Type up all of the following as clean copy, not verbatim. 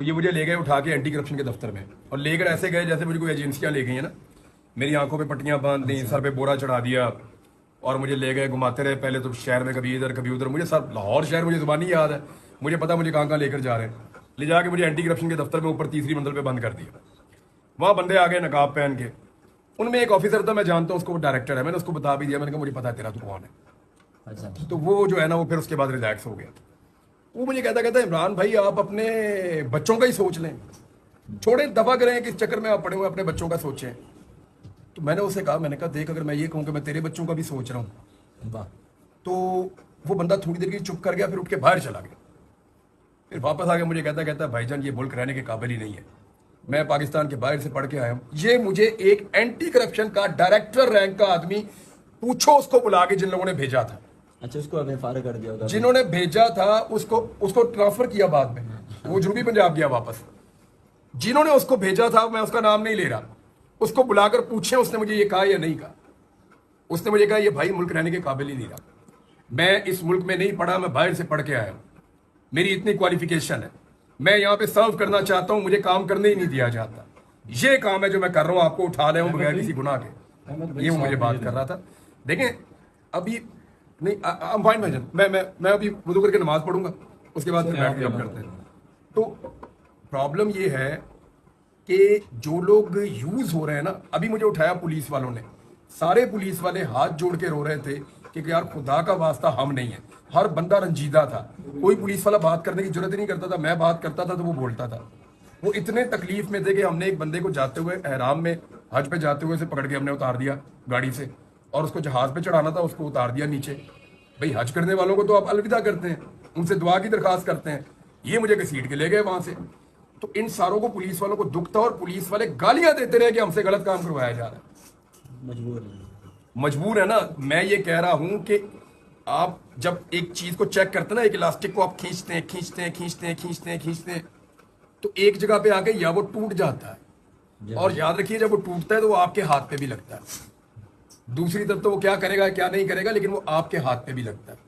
तो ये मुझे ले गए उठा के एंटी करप्शन के दफ्तर में, और लेकर ऐसे गए जैसे मुझे कोई एजेंसियां ले गई हैं ना। मेरी आंखों पे पट्टियां बांध दी, सर पे बोरा चढ़ा दिया, और मुझे ले गए घुमाते रहे। पहले तो शहर में कभी इधर कभी उधर, मुझे सब लाहौर शहर मुझे जुबानी याद है, मुझे पता मुझे कहाँ कहाँ लेकर जा रहे हैं। ले जाके मुझे एंटी करप्शन के दफ्तर में ऊपर तीसरी मंजिल पे बंद कर दिया। वहाँ बंदे आ गए नकाब पहन के, उनमें एक ऑफिसर था, मैं जानता हूँ उसको, वो डायरेक्टर है, मैंने उसको बता भी दिया, मैंने कहा मुझे पता है तेरा तू कौन है। अच्छा, तो वो जो है ना, वो फिर उसके बाद रिलैक्स हो गया। वो मुझे कहता इमरान भाई आप अपने बच्चों का ही सोच लें, छोड़े दफा करें कि इस चक्कर में आप पड़े हुए अपने बच्चों का सोचें। तो मैंने उससे कहा, मैंने कहा देख अगर मैं ये कहूँ कि मैं तेरे बच्चों का भी सोच रहा हूँ, वाह, तो वो बंदा थोड़ी देर के लिए चुप कर गया, फिर उठ के बाहर चला गया। फिर वापस आ गया, मुझे कहता भाईजान ये मुल्क रहने के काबिल ही नहीं है, मैं पाकिस्तान के बाहर से पढ़ के आया हूँ। ये मुझे एक एंटी करप्शन का डायरेक्टर रैंक का आदमी, पूछो उसको बुला के जिन लोगों ने भेजा था। अच्छा, उसको अभी फारिग कर दिया होगा। जिन्होंने भेजा था उसको ट्रांसफर किया बाद में, वो जनूबी पंजाब गया वापस। जिन्होंने उसको भेजा था, मैं उसका नाम नहीं ले रहा, उसको बुलाकर पूछे उसने मुझे ये कहा या नहीं कहा। उसने मुझे कहा ये भाई मुल्क रहने के काबिल ही नहीं रहा, मैं इस मुल्क में नहीं पढ़ा, मैं बाहर से पढ़ के आया हूँ, मेरी इतनी क्वालिफिकेशन है, मैं यहाँ पे सर्व करना चाहता हूँ, मुझे काम करने ही नहीं दिया जाता। ये काम है जो मैं कर रहा हूँ, आपको उठा ले हूँ बगैर किसी गुनाह के। ये वो मुझे बात कर रहा था। देखें अभी नहीं, फाइन भाईजान, मैं अभी वुदू करके नमाज पढ़ूंगा, उसके बाद फिर बैठ के करते हैं। तो प्रॉब्लम ये है कि जो लोग यूज हो रहे हैं ना, अभी मुझे उठाया पुलिस वालों ने, सारे पुलिस वाले हाथ जोड़ के रो रहे थे कि यार खुदा का वास्ता हम नहीं है। हर बंदा रंजीदा था, कोई पुलिस वाला बात करने की जरूरत ही नहीं करता था, मैं बात करता था तो वो बोलता था। वो इतने तकलीफ में थे कि हमने एक बंदे को जाते हुए एहराम में हज पे जाते हुए से पकड़ के हमने उतार दिया गाड़ी से, और उसको जहाज पे चढ़ाना था, उसको उतार दिया नीचे। भाई हज करने वालों को तो आप अलविदा करते हैं, उनसे दुआ की दरखास्त करते हैं, ये मुझे घसीट के ले गए वहां से। तो इन सारों को पुलिस वालों को दुख था, और पुलिस वाले गालियां देते रहे कि हमसे गलत काम करवाया जा रहा है। मजबूर है ना। मैं ये कह रहा हूं कि आप जब एक चीज को चेक करते हैं ना, एक इलास्टिक को आप खींचते हैं खींचते हैं खींचते हैं खींचते हैं खींचते हैं, तो एक जगह पे आके या वो टूट जाता है, और याद रखिए जब वो टूटता है तो वो आपके हाथ पे भी लगता है। दूसरी तरफ तो वो क्या करेगा क्या नहीं करेगा, लेकिन वो आपके हाथ पे भी लगता है।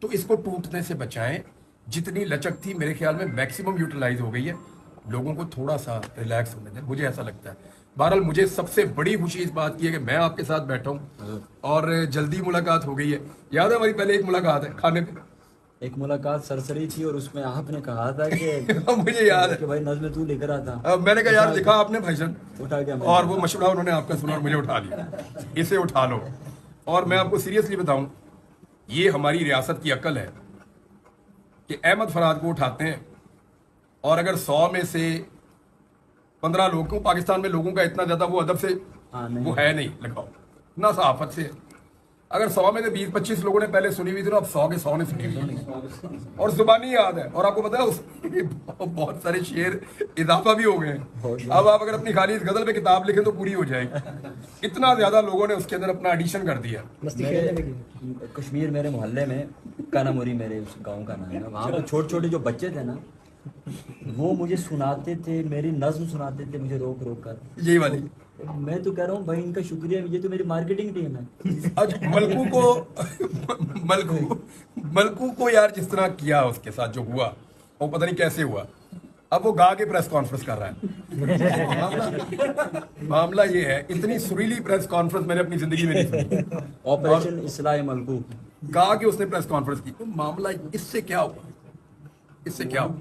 तो इसको टूटने से बचाएं। जितनी लचक थी मेरे ख्याल में मैक्सिमम यूटिलाइज हो गई है, लोगों को थोड़ा सा रिलैक्स होने दें, मुझे ऐसा लगता है। बहरहाल मुझे सबसे बड़ी खुशी इस बात की है कि मैं आपके साथ बैठा हूँ और जल्दी मुलाकात हो गई है। याद है हमारी पहले एक मुलाकात है खाने पे, एक मुलाकात सरसरी थी, और उसमें आपने कहा था कि मुझे याद है कि भाई नज़्म तू लेकर आता। मैंने कहा यार लिखा आपने भाईजान, उठा के और वो मशवरा उन्होंने आपका सुना और मुझे उठा लिया, इसे उठा लो। और मैं आपको सीरियसली बताऊं, ये हमारी रियासत की अकल है कि अहमद फराद को उठाते हैं, और अगर 100 में से 15 लोग को, पाकिस्तान में लोगों का इतना ज्यादा वो अदब से वो है नहीं लगाओ ना सहाफत से, अगर 100 में से 20-25 लोगों ने पहले सुनी हुई थी, तो अब 100 के 100 ने सुनी हुई, और जुबानी याद है। और आपको पता है उसमें बहुत सारे शेर इजाफा भी हो गए हैं। अब आप अगर अपनी खाली इस गजल पे किताब लिखें तो पूरी हो जाएगी, इतना ज्यादा लोगों ने उसके अंदर अपना एडिशन कर दिया। कश्मीर मेरे मोहल्ले में, कानामुरी मेरे उस गाँव का नाम है, वहाँ पर छोटे छोटे जो बच्चे थे ना, वो मुझे सुनाते थे, मेरी नज्म सुनाते थे मुझे रोक रोक कर, यही वाली। मैं तो कह रहा हूँ भाई इनका शुक्रिया, ये तो मेरी मार्केटिंग टीम है। आज मलकू को यार जिस तरह किया उसके साथ जो हुआ, वो पता नहीं कैसे हुआ। अब वो गा के प्रेस कॉन्फ्रेंस कर रहा है। मामला ये है, इतनी सुरीली प्रेस कॉन्फ्रेंस मैंने अपनी जिंदगी में नहीं सुनी। ऑपरेशन इस्लाह मलकू गा के उसने प्रेस कॉन्फ्रेंस की। तो मामला इससे क्या हुआ, इससे क्या हुआ?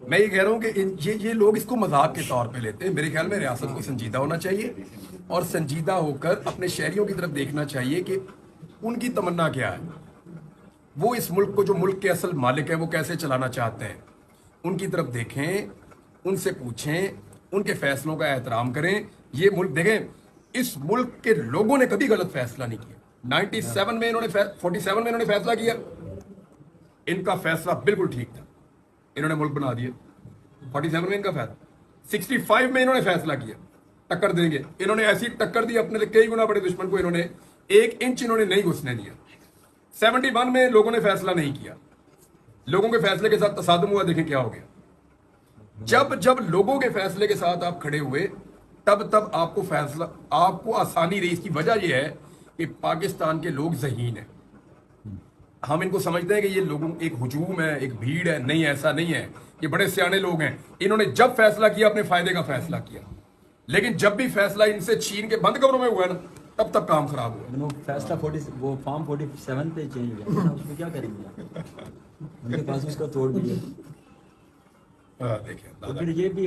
मैं ये कह रहा हूँ कि ये लोग इसको मजाक के तौर पे लेते हैं। मेरे ख्याल में रियासत को संजीदा होना चाहिए, और संजीदा होकर अपने शहरियों की तरफ देखना चाहिए कि उनकी तमन्ना क्या है, वो इस मुल्क को, जो मुल्क के असल मालिक है, वो कैसे चलाना चाहते हैं। उनकी तरफ देखें, उनसे पूछें, उनके फैसलों का एहतराम करें। ये मुल्क देखें, इस मुल्क के लोगों ने कभी गलत फैसला नहीं किया। 47 में इन्होंने 47 में इन्होंने फैसला किया, इनका फैसला बिल्कुल ठीक था, इन्होंने मुल्क बना दिया। 47 में इनका फैसला, 65 में इन्होंने फैसला किया टक्कर देंगे, इन्होंने ऐसी टक्कर दी अपने कई गुना बड़े दुश्मन को, इन्होंने 1 इंच इन्होंने नहीं घुसने दिया। 71 में लोगों ने फैसला नहीं किया, लोगों के फैसले के साथ तसादुम हुआ, देखें क्या हो गया। जब जब लोगों के फैसले के साथ आप खड़े हुए, तब तब आपको फैसला, आपको आसानी रही। इसकी वजह यह है कि पाकिस्तान के लोग ज़हीन हैं, हम इनको समझते हैं कि ये लोगों एक हुजूम है, एक भीड़ है। नहीं, ऐसा नहीं है। ये बड़े सियाने लोग हैं। इन्होंने जब फैसला किया अपने फायदे का फैसला किया, लेकिन जब भी फैसला इनसे छीन के बंद कमरों में हुआ ना, तब तक काम खराब हुआ। वो फैसला 40 वो फॉर्म 47 पे चेंज हुआ ना, उसमें क्या करेंगे आप? उनके पास उसका तोड़ भी है। देखिए तो फिर ये भी